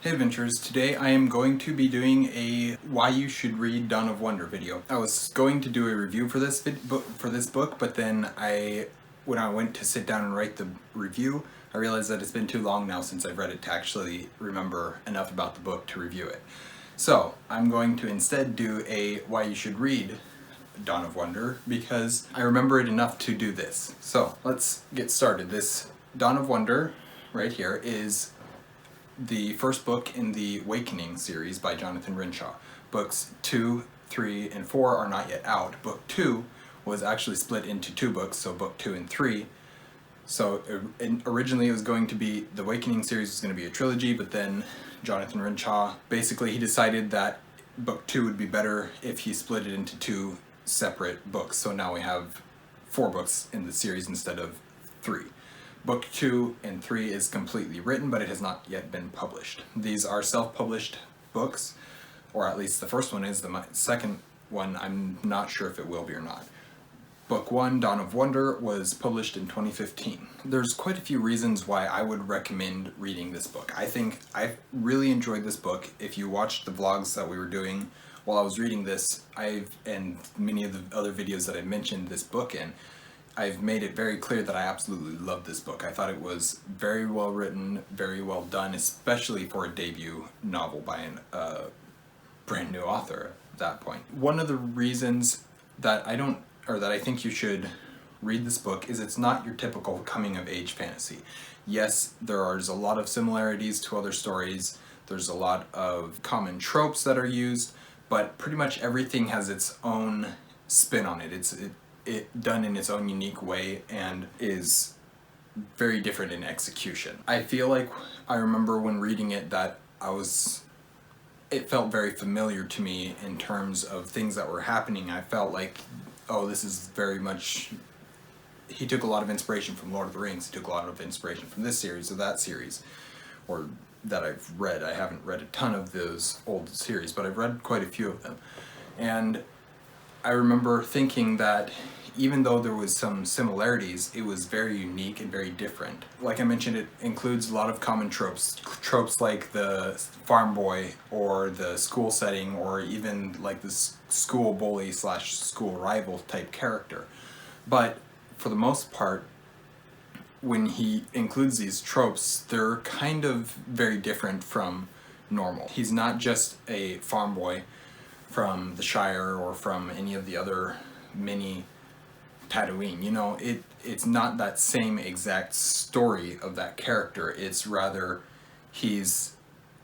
Hey Adventurers, today I am going to be doing a why you should read Dawn of Wonder video. I was going to do a review for this book, but then when I went to sit down and write the review, I realized that it's been too long now since I've read it to actually remember enough about the book to review it. So I'm going to instead do a why you should read Dawn of Wonder because I remember it enough to do this. So let's get started. This Dawn of Wonder right here is the first book in the Awakening series by Jonathan Renshaw. Books 2, 3, and 4 are not yet out. Book 2 was actually split into 2 books, so book 2 and 3. So originally it was going to be, the Awakening series was going to be a trilogy, but then Jonathan Renshaw, basically he decided that book 2 would be better if he split it into 2 separate books. So now we have 4 books in the series instead of 3. Book 2 and 3 is completely written, but it has not yet been published. These are self-published books, or at least the first one is. The second one, I'm not sure if it will be or not. Book 1, Dawn of Wonder, was published in 2015. There's quite a few reasons why I would recommend reading this book. I think I really enjoyed this book. If you watched the vlogs that we were doing while I was reading this, and many of the other videos that I mentioned this book in, I've made it very clear that I absolutely love this book. I thought it was very well written, very well done, especially for a debut novel by a brand new author at that point. One of the reasons that I think you should read this book is it's not your typical coming of age fantasy. Yes, there's a lot of similarities to other stories. There's a lot of common tropes that are used, but pretty much everything has its own spin on it. It's done in its own unique way and is very different in execution. I feel like I remember when reading it that it felt very familiar to me in terms of things that were happening. I felt like, oh, this is very much, he took a lot of inspiration from Lord of the Rings, he took a lot of inspiration from this series or that series, or that I've read. I haven't read a ton of those old series, but I've read quite a few of them. And I remember thinking that even though there was some similarities, it was very unique and very different. Like I mentioned, it includes a lot of common tropes like the farm boy or the school setting, or even like this school bully / school rival type character. But for the most part, when he includes these tropes, they're kind of very different from normal. He's not just a farm boy from the Shire or from any of the other mini Tatooine. You know, it's not that same exact story of that character. It's rather, he's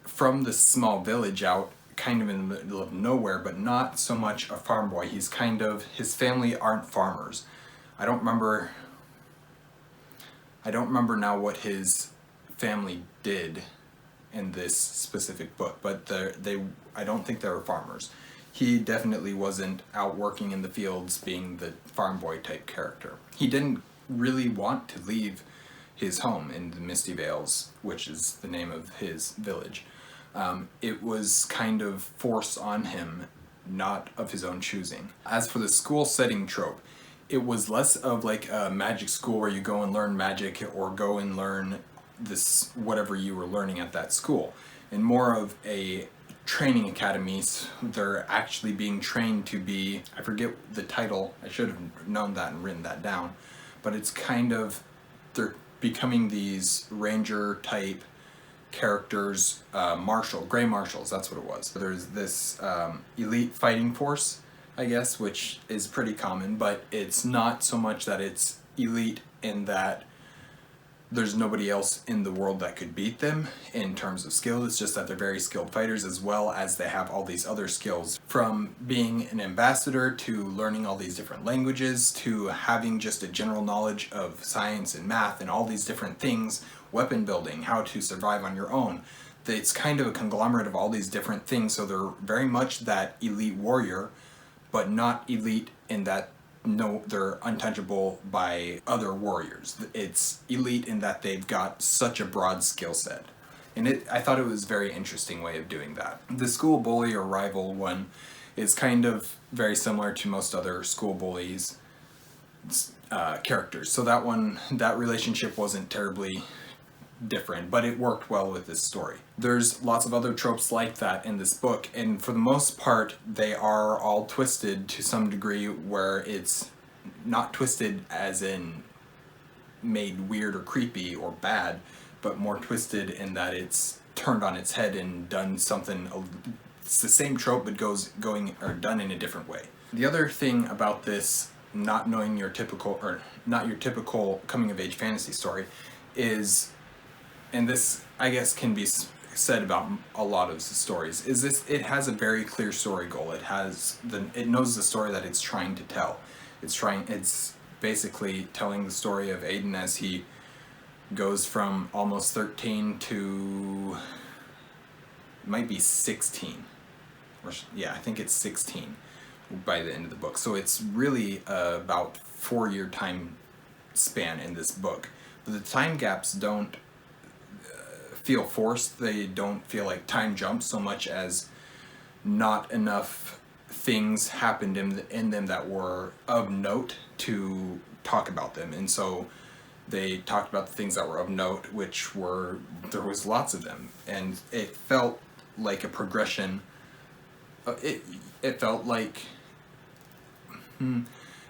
from this small village out kind of in the middle of nowhere, but not so much a farm boy. He's kind of, his family aren't farmers. I don't remember now what his family did in this specific book, but I don't think they were farmers. He definitely wasn't out working in the fields being the farm boy type character. He didn't really want to leave his home in the Misty Vales, which is the name of his village. It was kind of forced on him, not of his own choosing. As for the school setting trope, it was less of like a magic school where you go and learn magic or go and learn this whatever you were learning at that school, and more of a training academies. They're actually being trained to be, I forget the title, I should have known that and written that down, but it's kind of, they're becoming these ranger type characters, gray marshals, that's what it was. There's this elite fighting force, I guess, which is pretty common, but it's not so much that it's elite in that there's nobody else in the world that could beat them in terms of skill. It's just that they're very skilled fighters, as well as they have all these other skills, from being an ambassador to learning all these different languages to having just a general knowledge of science and math and all these different things, weapon building, how to survive on your own. It's kind of a conglomerate of all these different things, so they're very much that elite warrior, but not elite in that no, they're untouchable by other warriors. It's elite in that they've got such a broad skill set. And I thought it was a very interesting way of doing that. The school bully or rival one is kind of very similar to most other school bullies characters. So that relationship wasn't terribly different, but it worked well with this story. There's lots of other tropes like that in this book, and for the most part, they are all twisted to some degree where it's not twisted as in made weird or creepy or bad, but more twisted in that it's turned on its head and done something. It's the same trope, but done in a different way. The other thing about this not knowing your typical, or not your typical coming of age fantasy story, is, and this I guess can be said about a lot of the stories, is this: it has a very clear story goal. It knows the story that it's trying to tell. It's basically telling the story of Aiden as he goes from almost 13 to, it might be 16, or yeah, I think it's 16 by the end of the book. So it's really about 4-year time span in this book. But the time gaps don't feel forced. They don't feel like time jumps so much as not enough things happened in them that were of note to talk about them. And so they talked about the things that were of note, which were, there was lots of them, and it felt like a progression. It felt like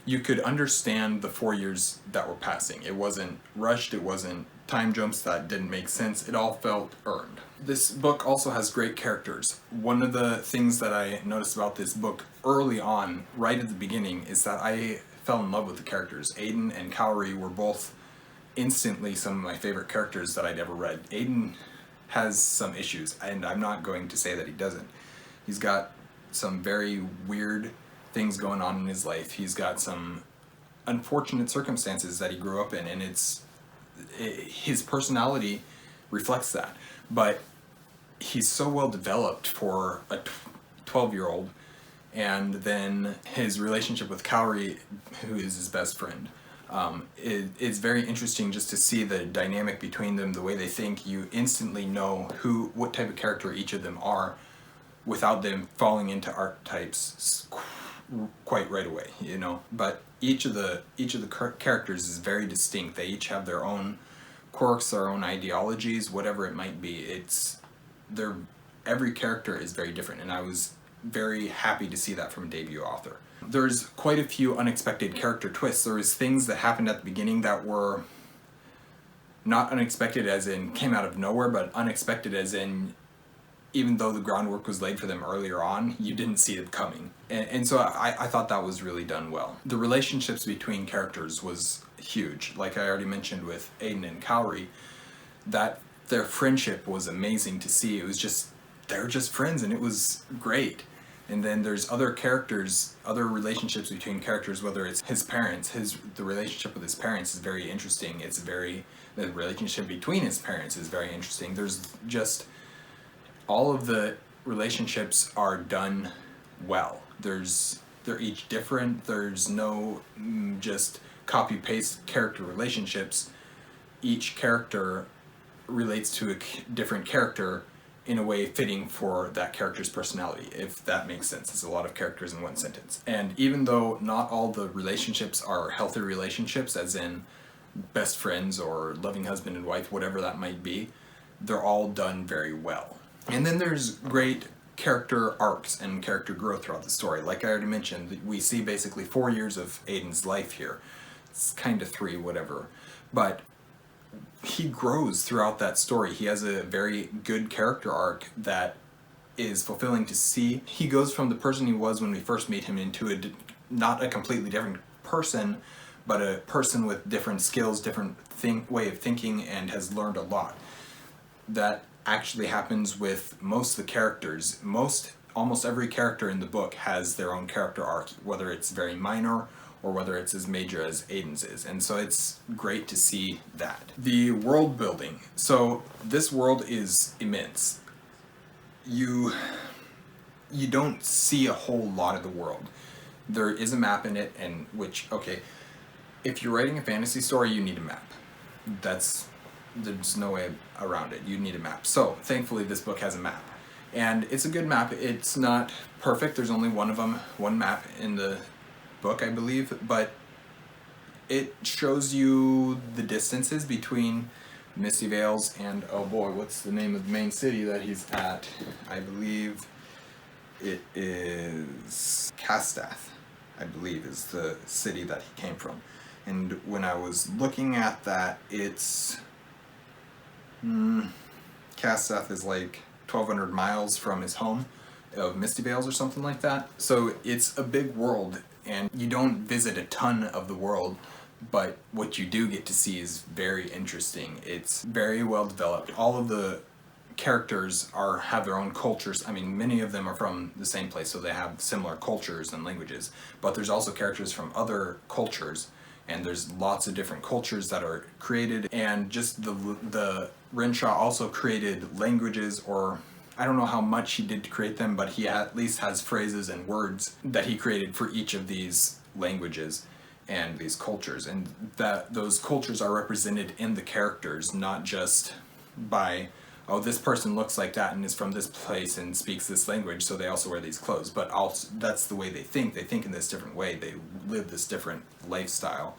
you could understand the 4 years that were passing. It wasn't rushed, it wasn't time jumps that didn't make sense. It all felt earned. This book also has great characters. One of the things that I noticed about this book early on, right at the beginning, is that I fell in love with the characters. Aiden and Cowrie were both instantly some of my favorite characters that I'd ever read. Aiden has some issues, and I'm not going to say that he doesn't. He's got some very weird things going on in his life. He's got some unfortunate circumstances that he grew up in, and his personality reflects that. But he's so well developed for a 12-year-old, and then his relationship with Cowrie, who is his best friend, it's very interesting just to see the dynamic between them, the way they think. You instantly know what type of character each of them are without them falling into archetypes quite right away, you know. But each of the characters is very distinct. They each have their own quirks, their own ideologies, whatever it might be. Every character is very different, and I was very happy to see that from a debut author. There's quite a few unexpected character twists. There was things that happened at the beginning that were not unexpected as in came out of nowhere, but unexpected as in, even though the groundwork was laid for them earlier on, you didn't see it coming. And so I thought that was really done well. The relationships between characters was huge. Like I already mentioned with Aiden and Cowrie, that their friendship was amazing to see. It was just, they're just friends, and it was great. And then there's other characters, other relationships between characters, whether it's his parents. The relationship with his parents is very interesting. The relationship between his parents is very interesting. There's just, all of the relationships are done well. They're each different. There's no just copy-paste character relationships. Each character relates to a different character in a way fitting for that character's personality, if that makes sense. It's a lot of characters in one sentence. And even though not all the relationships are healthy relationships, as in best friends or loving husband and wife, whatever that might be, they're all done very well. And then there's great character arcs and character growth throughout the story. Like I already mentioned, we see basically 4 years of Aiden's life here. It's kind of 3, whatever. But he grows throughout that story. He has a very good character arc that is fulfilling to see. He goes from the person he was when we first meet him into not a completely different person, but a person with different skills, different way of thinking, and has learned a lot. That actually happens with most of the characters. Almost every character in the book has their own character arc, whether it's very minor or whether it's as major as Aiden's is. And so it's great to see that. The world building. So this world is immense. You don't see a whole lot of the world. There is a map in it, and if you're writing a fantasy story, you need a map. There's no way around it. You need a map. So thankfully this book has a map. And it's a good map. It's not perfect. There's only one map in the book, I believe, but it shows you the distances between Misty Vales, and oh boy, what's the name of the main city that he's at? I believe it is Castath, I believe is the city that he came from. And when I was looking at that, it's Castath is like 1,200 miles from his home of Misty Vales or something like that. So it's a big world, and you don't visit a ton of the world, but what you do get to see is very interesting. It's very well developed. All of the characters have their own cultures. I mean, many of them are from the same place, so they have similar cultures and languages, but there's also characters from other cultures, and there's lots of different cultures that are created. And just the Renshaw also created languages, or I don't know how much he did to create them, but he at least has phrases and words that he created for each of these languages and these cultures, and that those cultures are represented in the characters, not just by, oh, this person looks like that and is from this place and speaks this language, so they also wear these clothes, but also that's the way they think in this different way, they live this different lifestyle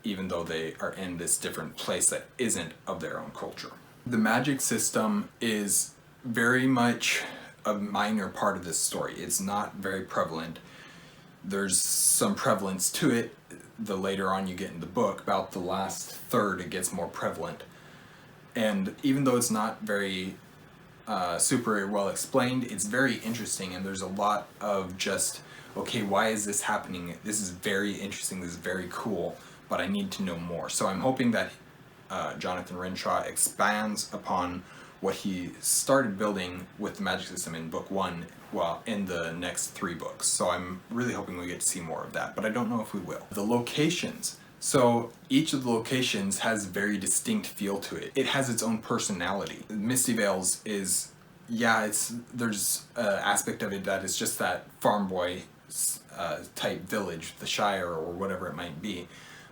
even though they are in this different place that isn't of their own culture. The magic system is very much a minor part of this story. It's not very prevalent. There's some prevalence to it the later on you get in the book. About the last third it gets more prevalent, and even though it's not very super well explained, it's very interesting, and there's a lot of just, okay, why is this happening? This is very interesting, this is very cool, but I need to know more. So I'm hoping that Jonathan Renshaw expands upon what he started building with the magic system in book 1, well, in the next 3 books. So I'm really hoping we get to see more of that, but I don't know if we will. The locations. So each of the locations has a very distinct feel to it. It has its own personality. Misty Vales is, yeah, there's an aspect of it that is just that farm boy type village, the Shire or whatever it might be.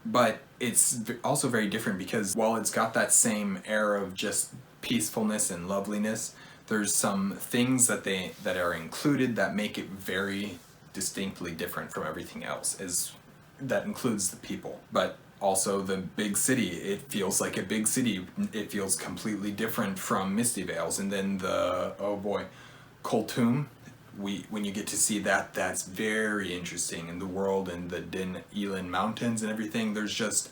But it's also very different because while it's got that same air of just peacefulness and loveliness, there's some things that are included that make it very distinctly different from everything else. That includes the people, but also the big city. It feels like a big city. It feels completely different from Misty Vales. And then the, oh boy, Koltum, when you get to see that, that's very interesting. In the world and the Den Elin Mountains and everything, there's just,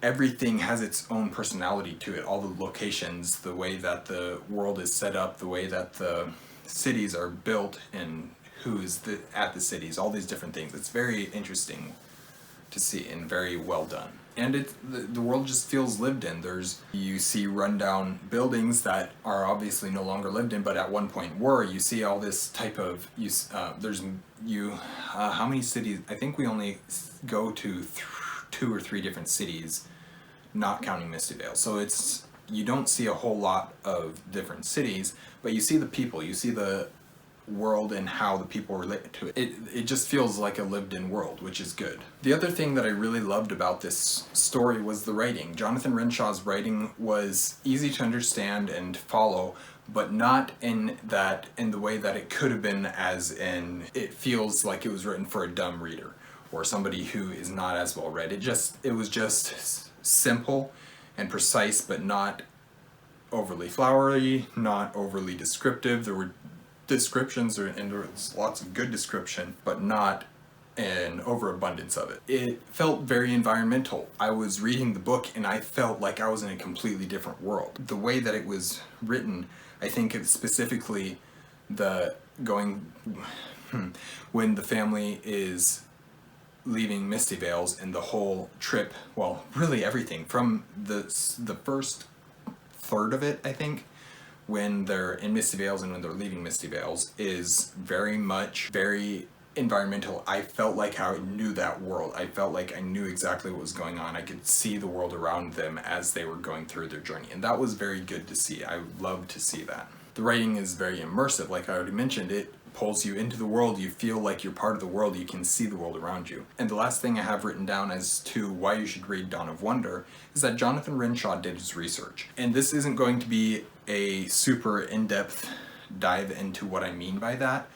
everything has its own personality to it. All the locations, the way that the world is set up, the way that the cities are built, and who's at the cities, all these different things. It's very interesting to see and very well done. And the world just feels lived in. You see rundown buildings that are obviously no longer lived in, but at one point were. You see all this type of, how many cities? I think we only go to 2 or 3 different cities, not counting Misty Vale. So you don't see a whole lot of different cities, but you see the people, you see the world and how the people relate to it. It just feels like a lived-in world, which is good. The other thing that I really loved about this story was the writing. Jonathan Renshaw's writing was easy to understand and follow, but not in the way that it could have been, as in it feels like it was written for a dumb reader or somebody who is not as well read. It was just simple and precise, but not overly flowery, not overly descriptive. There were descriptions, and there was lots of good description, but not an overabundance of it. It felt very environmental. I was reading the book and I felt like I was in a completely different world. The way that it was written, I think it's specifically when the family is leaving Misty Vales and the whole trip, well, really everything from the first third of it, I think, when they're in Misty Vales and when they're leaving Misty Vales, is very environmental. I felt like I knew that world. I felt like I knew exactly what was going on. I could see the world around them as they were going through their journey, and that was very good to see. I love to see that. The writing is very immersive, like I already mentioned. It pulls you into the world. You feel like you're part of the world. You can see the world around you. And the last thing I have written down as to why you should read Dawn of Wonder is that Jonathan Renshaw did his research. And this isn't going to be a super in-depth dive into what I mean by that,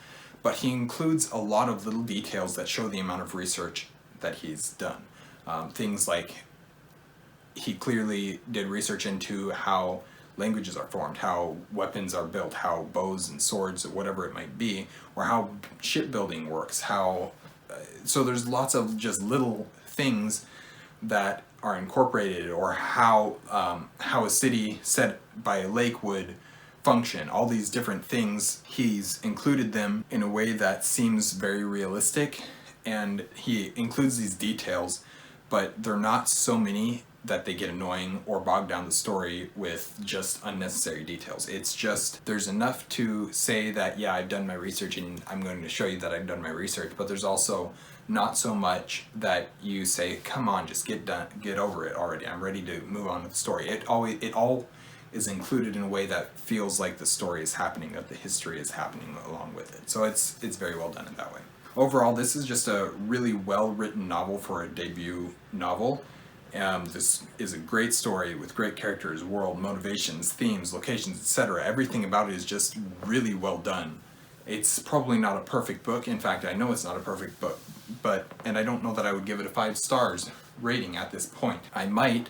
but he includes a lot of little details that show the amount of research that he's done. Things like he clearly did research into how languages are formed, how weapons are built, how bows and swords, or whatever it might be, or how shipbuilding works, how so there's lots of just little things that are incorporated, or how a city set by a lake would function. All these different things, he's included them in a way that seems very realistic, and he includes these details, but they're not so many that they get annoying or bog down the story with just unnecessary details. It's just, there's enough to say that, yeah, I've done my research and I'm going to show you that I've done my research, but there's also not so much that you say, come on, just get over it already. I'm ready to move on with the story. It all is included in a way that feels like the story is happening, that the history is happening along with it. So it's very well done in that way. Overall, this is just a really well-written novel for a debut novel. This is a great story with great characters, world, motivations, themes, locations, etc. Everything about it is just really well done. It's probably not a perfect book. In fact, I know it's not a perfect book, and I don't know that I would give it a 5 stars rating at this point. I might,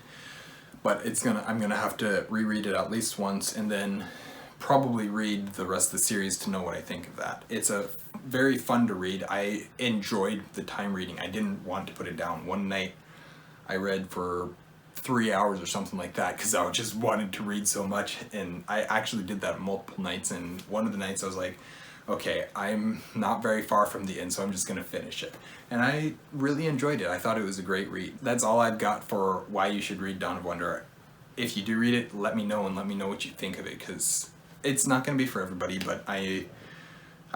but I'm gonna have to reread it at least once and then probably read the rest of the series to know what I think of that. It's a very fun to read. I enjoyed the time reading. I didn't want to put it down. One night I read for 3 hours or something like that because I just wanted to read so much, and I actually did that multiple nights, and one of the nights I was like, okay, I'm not very far from the end, so I'm just going to finish it. And I really enjoyed it. I thought it was a great read. That's all I've got for why you should read Dawn of Wonder. If you do read it, let me know, and let me know what you think of it, because it's not going to be for everybody, but I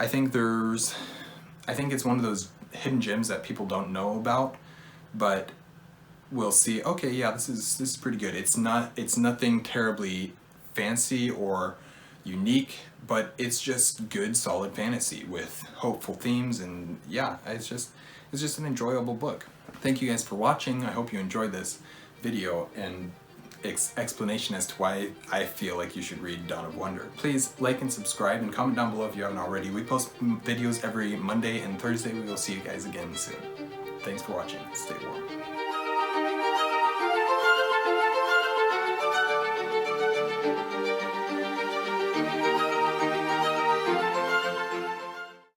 think it's one of those hidden gems that people don't know about, but we'll see, okay, yeah, this is pretty good. It's nothing terribly fancy or unique, but it's just good, solid fantasy with hopeful themes, and yeah, it's just an enjoyable book. Thank you guys for watching. I hope you enjoyed this video and explanation as to why I feel like you should read Dawn of Wonder. Please like and subscribe and comment down below if you haven't already. We post videos every Monday and Thursday. We will see you guys again soon. Thanks for watching. Stay warm.